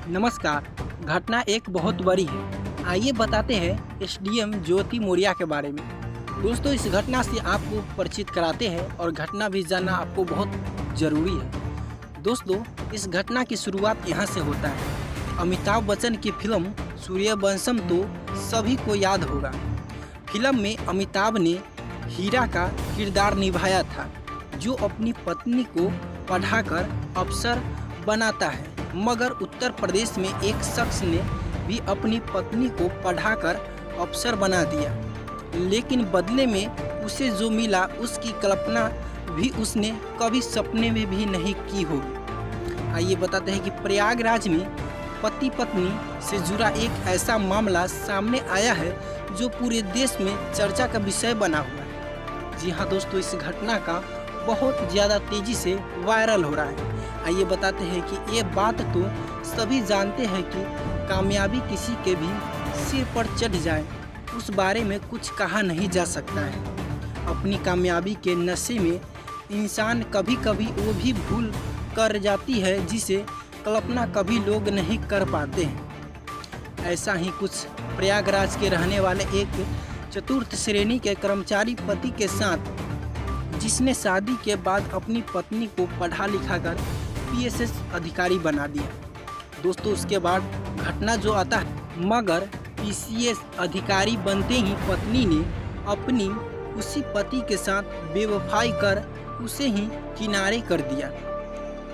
नमस्कार। घटना एक बहुत बड़ी है। आइए बताते हैं एसडीएम ज्योति मौर्य के बारे में। दोस्तों, इस घटना से आपको परिचित कराते हैं और घटना भी जानना आपको बहुत ज़रूरी है। दोस्तों, इस घटना की शुरुआत यहाँ से होता है। अमिताभ बच्चन की फिल्म सूर्यवंशम तो सभी को याद होगा। फिल्म में अमिताभ ने हीरा का किरदार निभाया था, जो अपनी पत्नी को पढ़ाकर अफसर बनाता है। मगर उत्तर प्रदेश में एक शख्स ने भी अपनी पत्नी को पढ़ाकर अफसर बना दिया, लेकिन बदले में उसे जो मिला उसकी कल्पना भी उसने कभी सपने में भी नहीं की होगी। आइए बताते हैं कि प्रयागराज में पति पत्नी से जुड़ा एक ऐसा मामला सामने आया है जो पूरे देश में चर्चा का विषय बना हुआ है। जी हाँ दोस्तों, इस घटना का बहुत ज़्यादा तेज़ी से वायरल हो रहा है। आइए बताते हैं कि ये बात तो सभी जानते हैं कि कामयाबी किसी के भी सिर पर चढ़ जाए उस बारे में कुछ कहा नहीं जा सकता है। अपनी कामयाबी के नशे में इंसान कभी कभी वो भी भूल कर जाती है जिसे कल्पना कभी लोग नहीं कर पाते हैं। ऐसा ही कुछ प्रयागराज के रहने वाले एक चतुर्थ श्रेणी के कर्मचारी पति के साथ, जिसने शादी के बाद अपनी पत्नी को पढ़ा लिखा कर पीएसएस अधिकारी बना दिया। दोस्तों, उसके बाद घटना जो आता है, मगर पीसीएस अधिकारी बनते ही पत्नी ने अपनी उसी पति के साथ बेवफाई कर उसे ही किनारे कर दिया।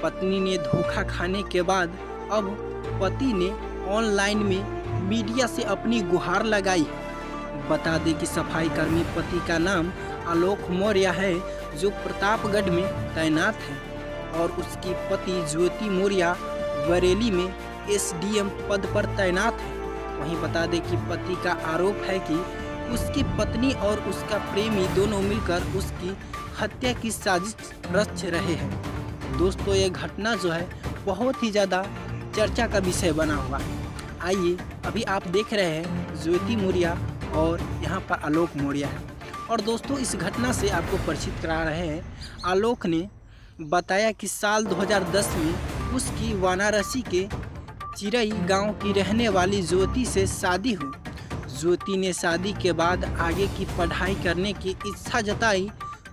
पत्नी ने धोखा खाने के बाद अब पति ने ऑनलाइन में मीडिया से अपनी गुहार लगाई है। बता दें कि सफाई कर्मी पति का नाम आलोक मौर्य है, जो प्रतापगढ़ में तैनात है, और उसकी पति ज्योति मौर्य बरेली में एसडीएम पद पर तैनात है। वहीं बता दें कि पति का आरोप है कि उसकी पत्नी और उसका प्रेमी दोनों मिलकर उसकी हत्या की साजिश रच रहे हैं। दोस्तों, ये घटना जो है बहुत ही ज़्यादा चर्चा का विषय बना हुआ है। आइए, अभी आप देख रहे हैं ज्योति मौर्य और यहाँ पर आलोक मौर्य है। और दोस्तों, इस घटना से आपको परिचित करा रहे हैं। आलोक ने बताया कि साल 2010 में उसकी वाराणसी के चिरई गांव की रहने वाली ज्योति से शादी हुई। ज्योति ने शादी के बाद आगे की पढ़ाई करने की इच्छा जताई।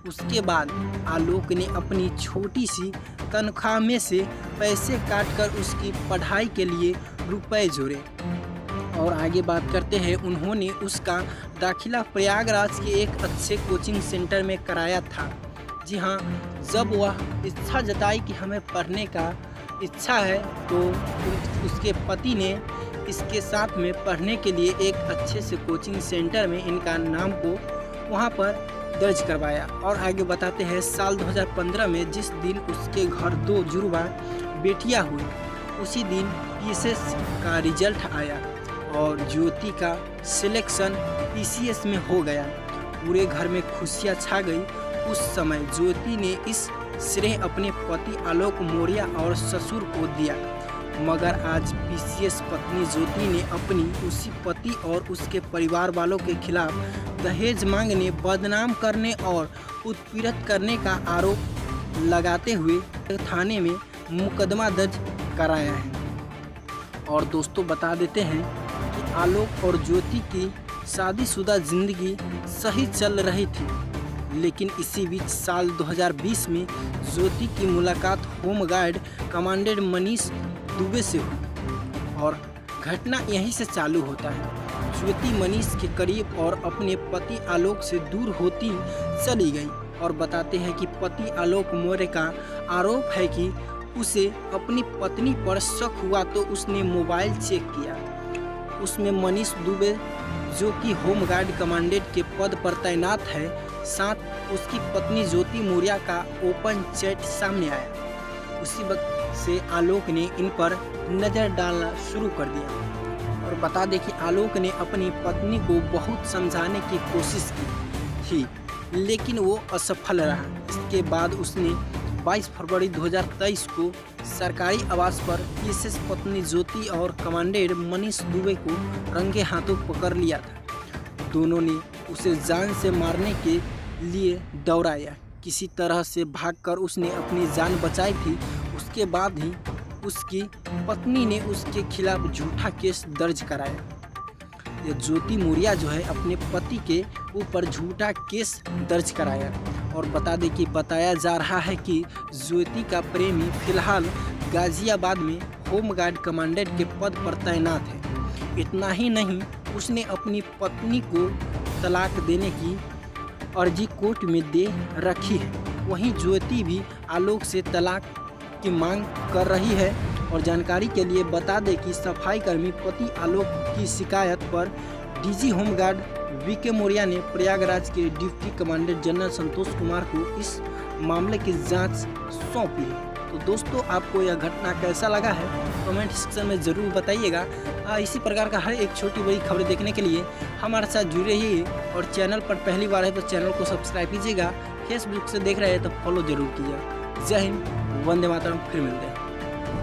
उसके बाद आलोक ने अपनी छोटी सी तनख्वाह में से पैसे काटकर उसकी पढ़ाई के लिए रुपए जोड़े। और आगे बात करते हैं, उन्होंने उसका दाखिला प्रयागराज के एक अच्छे कोचिंग सेंटर में कराया था। जी हाँ, जब वह इच्छा जताई कि हमें पढ़ने का इच्छा है, तो उसके पति ने इसके साथ में पढ़ने के लिए एक अच्छे से कोचिंग सेंटर में इनका नाम को वहाँ पर दर्ज करवाया। और आगे बताते हैं, साल 2015 में जिस दिन उसके घर 2 जुड़वा बेटियाँ हुई, उसी दिन पीएसएस का रिजल्ट आया और ज्योति का सिलेक्शन पीसीएस में हो गया। पूरे घर में खुशियाँ छा गई। उस समय ज्योति ने इस श्रेय अपने पति आलोक मौर्य और ससुर को दिया। मगर आज पीसीएस पत्नी ज्योति ने अपनी उसी पति और उसके परिवार वालों के खिलाफ दहेज मांगने, बदनाम करने और उत्पीड़ित करने का आरोप लगाते हुए थाने में मुकदमा दर्ज कराया है। और दोस्तों, बता देते हैं कि आलोक और ज्योति की शादीशुदा जिंदगी सही चल रही थी, लेकिन इसी बीच साल 2020 में ज्योति की मुलाकात होमगार्ड कमांडेंट मनीष दुबे से हुई। और घटना यहीं से चालू होता है। ज्योति मनीष के करीब और अपने पति आलोक से दूर होती चली गई। और बताते हैं कि पति आलोक मौर्य का आरोप है कि उसे अपनी पत्नी पर शक हुआ तो उसने मोबाइल चेक किया। उसमें मनीष दुबे, जो कि होमगार्ड कमांडेंट के पद पर तैनात है, साथ उसकी पत्नी ज्योति मौर्य का ओपन चैट सामने आया। उसी वक्त से आलोक ने इन पर नज़र डालना शुरू कर दिया। और बता दें कि आलोक ने अपनी पत्नी को बहुत समझाने की कोशिश की थी, लेकिन वो असफल रहा। इसके बाद उसने 22 फरवरी 2023 को सरकारी आवास पर पीएसएस पत्नी ज्योति और कमांडेंट मनीष दुबे को रंगे हाथों पकड़ लिया था। दोनों ने उसे जान से मारने के लिए दौड़ाया। किसी तरह से भागकर उसने अपनी जान बचाई थी। उसके बाद ही उसकी पत्नी ने उसके खिलाफ झूठा केस दर्ज कराया। ये ज्योति मौर्य जो है अपने पति के ऊपर झूठा केस दर्ज कराया। और बता दें कि बताया जा रहा है कि ज्योति का प्रेमी फिलहाल गाजियाबाद में होमगार्ड कमांडेंट के पद पर तैनात है। इतना ही नहीं, उसने अपनी पत्नी को तलाक देने की अर्जी कोर्ट में दे रखी है। वहीं ज्योति भी आलोक से तलाक की मांग कर रही है। और जानकारी के लिए बता दें कि सफाई कर्मी पति आलोक की शिकायत पर डीजी होमगार्ड वीके मौर्य ने प्रयागराज के deputy commandant general Santosh Kumar को इस मामले की जांच सौंपी है। तो दोस्तों, आपको यह घटना कैसा लगा है कमेंट सेक्शन में ज़रूर बताइएगा। इसी प्रकार का हर एक छोटी बड़ी खबरें देखने के लिए हमारे साथ जुड़े रहिए। और चैनल पर पहली बार है तो चैनल को सब्सक्राइब कीजिएगा। फेसबुक से देख रहे हैं तो फॉलो जरूर कीजिएगा। जय हिंद, वंदे मातरम। फिर मिलते हैं।